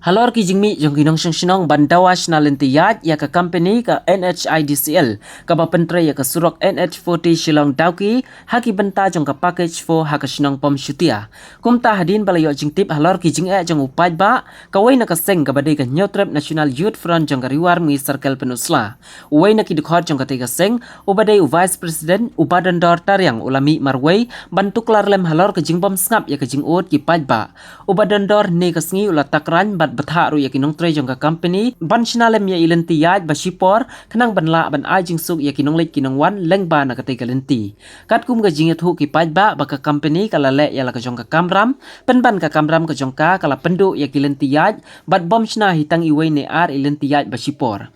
Halor ki jingmi jong kinong sing bandawas na lentiyat ya ka company ka NHIDCL ka bapentre ya ka surok NH40 Shillong Dauki haki benta jong ka package for haka sinong pom syutia. Kumta hadin balayo jingtip halor ki jing jong upaj ba kawai na ka seng ka badai ka Nyotrep National Youth Front jong ka riwar mi circle penusla. Uwai na ki dikhot jong ka tega seng ubadai u Vice President ubadan dor tariang ulami marwai bantu klar lem halor ka jing bom snap ya ka jing ut ki paj ba. Ubadan dor ne ka sngi ula takran batha ru yakinong tre jong ka company ban sinalem ya ilenti yaj ba shipor kanang banla ban ajing suk yakinong lek kinong wan leng ba na katay kalenti kat kum ga jinget hu ki paj ba ka company kala le ya la ka jong ka kamram penban ka kamram ka jong ka kala pendu yakilenti yaj bat bom sina hitang iway ne ar ilenti yaj ba shipor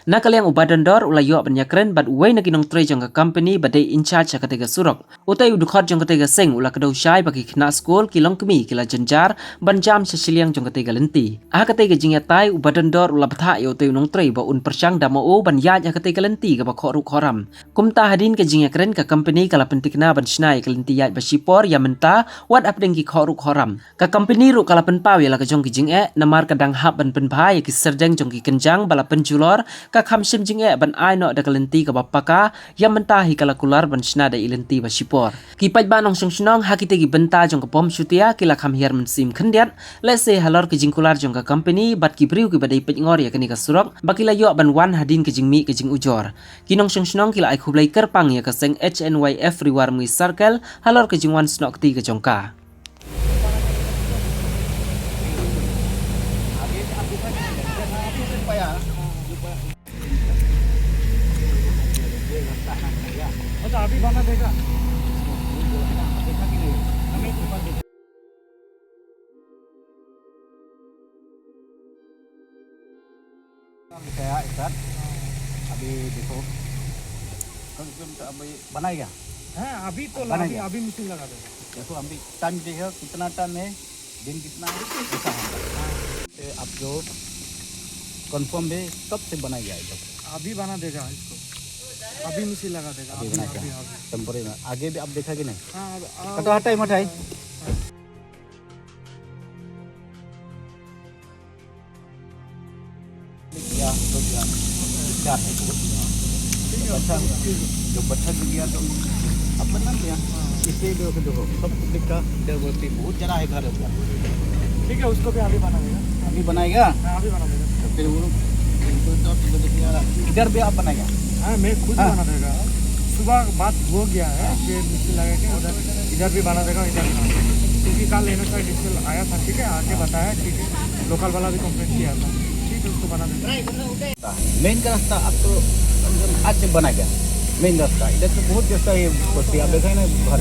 Nakaliang ubadan dor ulayo banyakren bat uway na kinong tre jong ka company badai in charge sa katega surok. Utay udukot jong katega seng ula kadaw syay bagi kina school kilong kemi kila janjar banjam sa siliang jong katega lenti. Ah katega jingatay ubadan dor ula batha yo utay unong tre ba un persyang damo o ban yaj ah katega lenti ka bakho koram. Kumta hadin ka jingatren ka company kala pentikna ban snai kalenti yaj ba shipor ya menta wat apdeng ki khoru koram. Ka company ru kala penpaw ya la ka jong ki jing namar kadang hab ban penbhai ya ki serdeng jong ki kenjang bala penjulor ka kham sim jing ban ai no da kalenti ka bapaka yang mentahi kala kular ban sna da ilenti ba shipor ki paj ba nong sung hakite gi benta jong ka pom syutia kila kham hiar men sim khendiat let's say halor ki jing kular jong ka company bat ki priu ki badai pej ngor ya kani ka surok bakila yo ban wan hadin ki jing mi ki jing ujor ki nong sung kila ai khublai kerpang ya ka seng HNYF riwar mi circle halor ki jing wan snok ti ka jong ka अभी बना देगा kayak ikat अभी देखो अभी बनाएगा हाँ अभी तो बनाएगा अभी मशीन लगा देगा देखो अभी टाइम देखो कितना टाइम है दिन कितना है ऐसा होगा आप जो कंफर्म है कब से बनाएगा इधर अभी बना देगा इसको अभी मशीन लगा देगा अभी बनाएगा टेम्परेरी में आगे भी आप देखा कि नहीं हाँ कटो हटाई मठाई क्या है बच्चा जो बच्चा जो गया तो अब बना लिया इसे देखो सब लिखा इधर बोलती बहुत जरा है घर ठीक है उसको भी अभी बना देगा अभी बनाएगा हाँ अभी बना देगा तो फिर वो इधर भी आप बनाएगा हाँ मैं खुद बना देगा सुबह बात हो गया है कि मशीन लगा के उधर इधर भी बना देगा इधर भी बना देगा क्योंकि कल NHI डिजिटल आया था ठीक है आके बताया ठीक है लोकल वाला भी कंप्लेंट किया था ठीक है उसको बना देगा मेन का रास्ता आप तो आज से बनाएगा मेन रास्ता इधर तो बहुत जैसा है आप देखा ना घर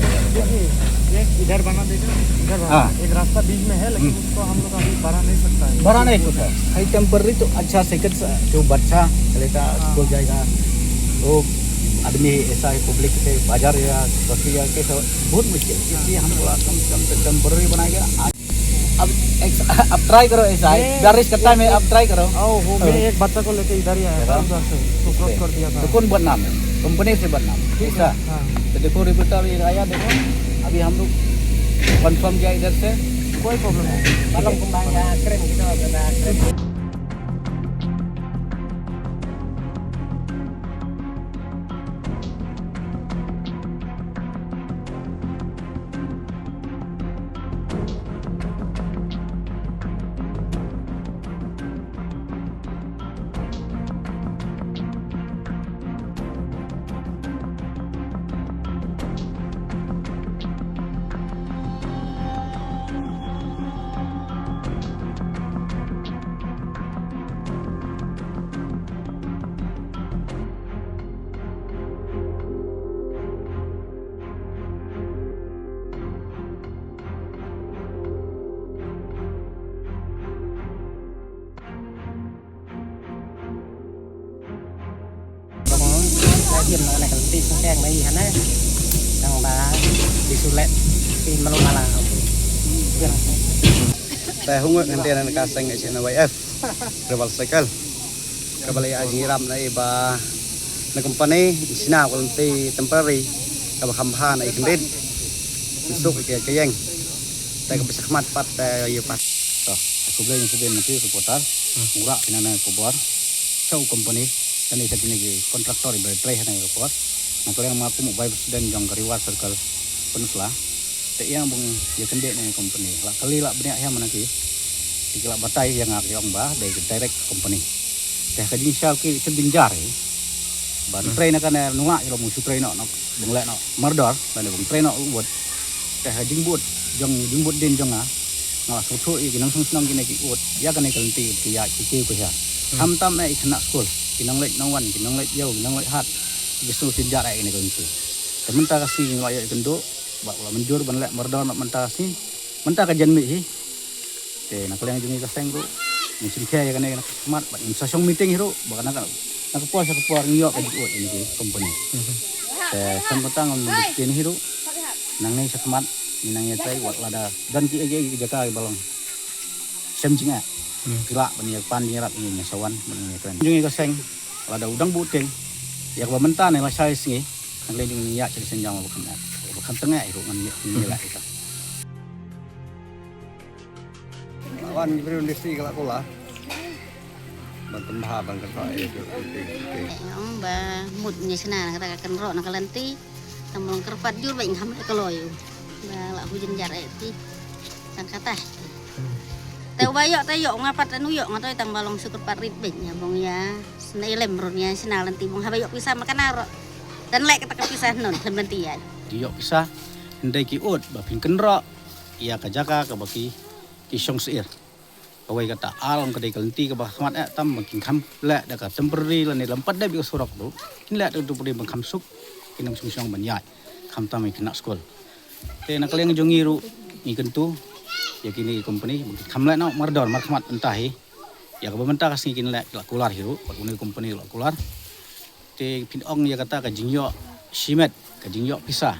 एक इधर बना देगा इधर हाँ। एक रास्ता बीच में है लेकिन उसको हम लोग अभी बढ़ा नहीं सकता है भरा नहीं कुछ है खाली टेम्पररी तो अच्छा सेकंड जो बच्चा चलेगा स्कूल जाएगा वो आदमी ऐसा है पब्लिक से बाजार या बस्ती या कैसा बहुत मुश्किल इसलिए हम थोड़ा कम से कम टेम्पररी बनाएगा अब ट्राई करो ऐसा है बारिश का टाइम है अब ट्राई करो वो मैं एक बच्चा को लेके इधर ही आया था उधर से तो क्रॉस कर दिया था तो कौन बदनाम है कंपनी से बदनाम ठीक है हाँ तो देखो रिपोर्टर अभी आया देखो अभी हम लोग कंफर्म किया इधर से कोई प्रॉब्लम नहीं malam kembang ya keren gitu keren Diam nak nak nanti sengkeng mai hana nang ba disulet ti malu malah Teh hungut nanti anak kaseng HNYF Rebel Cycle kabali ajiram na iba na company sina ko nanti temporary kaba khamha na ikendit susuk ke kayeng tay kabisakmat pat yo pat Aku beli insiden nanti reporter, murah kena kubur, show company, dan ini satu lagi kontraktor ibarat tray hanya report. Nah kalau yang aku mau bayar presiden jang reward circle penuslah, tak yang bung dia kendek nih company. Lah kali lah banyak yang mana ki, tiga batai yang yang bah dari direct company. Teh kaji sial ki sebinjar ban tray nak kena nuak kalau musuh tray nak bunglet nak merdor, dan bung tray nak buat teh jingbut jang jingbut din jang malah susu ini nang senang gini ki ut ya kan ikan ti ya ki ku ya tam kena school kinang lek nawan kinang lek jauh kinang lek hat gesu tindak ini kan tu temen ta kasih ngelayak kendo bak ulah menjur ban lek merdor nak mentah si mentah ka jan mi hi te nak leng jungi ka seng ru mesin kaya ya kan smart bak sosial meeting hiru bak nak puas ngiyok ka ut ini ki company te sempetang on mesin hiru nang ni smart minangnya teh buat lada dan ki jaka balong semjinga gerak banyak pan nyerat ini nyasawan banyak keren jungi kaseng lada udang buteng ya kalau mentah nih lah saya sini yang lain jungi ya jadi senjang bukan tengah itu ini lah kita lawan beri listrik kalau pola bantu mahal bantu itu ông bà một nhà xe nào người ta cần rõ là cái lần tí tầm lòng kerpat jur bệnh ham cái lòi bà là hujan jarak itu sang kata teu bayok tayok ngapat anu yok ngatoi tang balong syukur parit bệnh ya bong ya senai lem runnya senal nanti bong habayok pisah makan aro dan lek kita kepisah non sebentian yok pisah ndai ki ut bapin kenro ia kajaka ka baki ki song sir kawai kata alam kedai kelenti ke bah semat tam makin kam lek da ka temporary lan lempat da bi surok tu kin lek tu puri bang kam suk kinam sung banyak kam tam kena skol te nak leng jongi ru ikan tu ya kini company kam lek nak mardor markmat entahi ya ka mentah kasih kin lek kular hiru pat uni company lek kular te pin ong ya kata ka jingyo simet ka jingyo pisah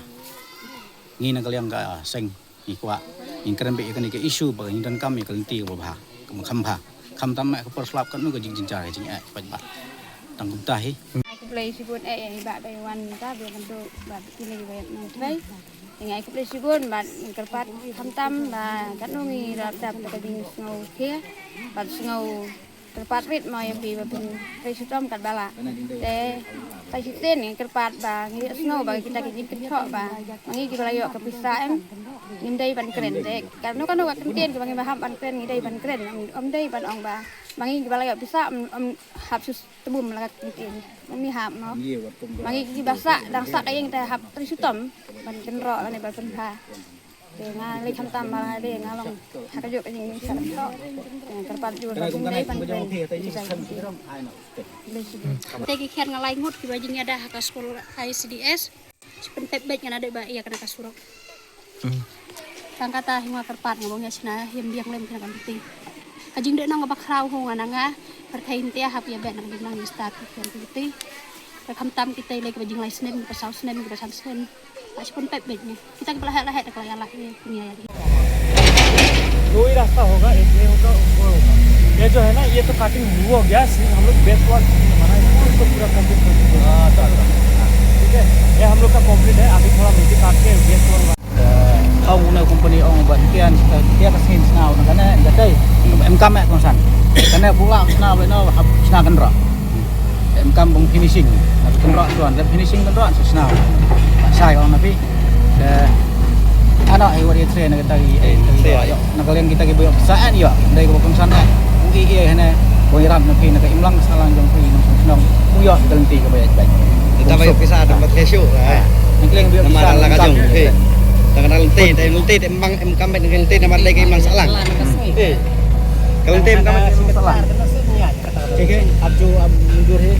ngi nak leng ka seng ikwa in kerembe ikan ke isu bang dan kami kelenti ke bah kam tam mak ke perslap kan nu ka jing jar jing ai pat ba tanggung tahi aku play sibun ba bay wan ta be kan tu ba kini be nang play ngai aku play sibun ba kerpat tam ba kan nu ngi rap tap ka ding ngau kia ba ngau kerpat rit mai bi ba pin play sitom kat bala te tai siten ngi kerpat ba ngi ngau ba kita ke jing kethok ba ngi ki bala yo ke pisah em ngindai ban keren dek karena kan wak kenten ke bangi baham ban keren ngindai ban keren om dai ban ong ba mangi bala yo bisa om hap sus tebum lakat kenten mangi hap no mangi ki basa dang sak dayeng teh hap trisutom ban kenro lan ban penha de nga le kham tam ma de nga long hak yo ka jing sa to kerpat ju ngindai ban keren te ki kher ngalai ngut ki bajing ada hak sekolah ICDS sepen pebet ngana de ba iya kana kasurok kata hingga kerpat ngomongnya sina yang lem kena penting kajing dek nang bakrau hong ananga perkain tia hap ya bet nang nang start kan gitu rekam tam kita lagi bajing lai senem pasal senem pasal sen pun pebetnya kita kebelah lah ke yang lah punya ya दो ही रास्ता होगा एक ये होगा वो होगा ये जो है ना ये तो कटिंग हुआ हो गया हम लोग बेस वर्क बनाए उसको पूरा कंप्लीट कर चुके ठीक है ये हम लोग का कंप्लीट है अभी थोड़ा मिट्टी काट के base work không nơi company ông bận kian kia cái xin nào nó cái này cái đây em cam mẹ con sẵn cái này cũng làm nào với nó học nào cần rõ em cam bông finishing cần rõ chuẩn cái finishing cần rõ sẽ nào sai không tapi ada ai wari train kita nak kalian kita ke boyok saat ya dari ke bokong sana UI hene boyram napi nak imlang salang jong pi nong senong boyok kelenti ke bayat baik kita boyok pisah tempat kesu lah nak kalian boyok pisah lah kajong dengan lenti emang em kamet dengan lenti nama lagi emang salang kalau lenti em kamet salang oke abju mundur he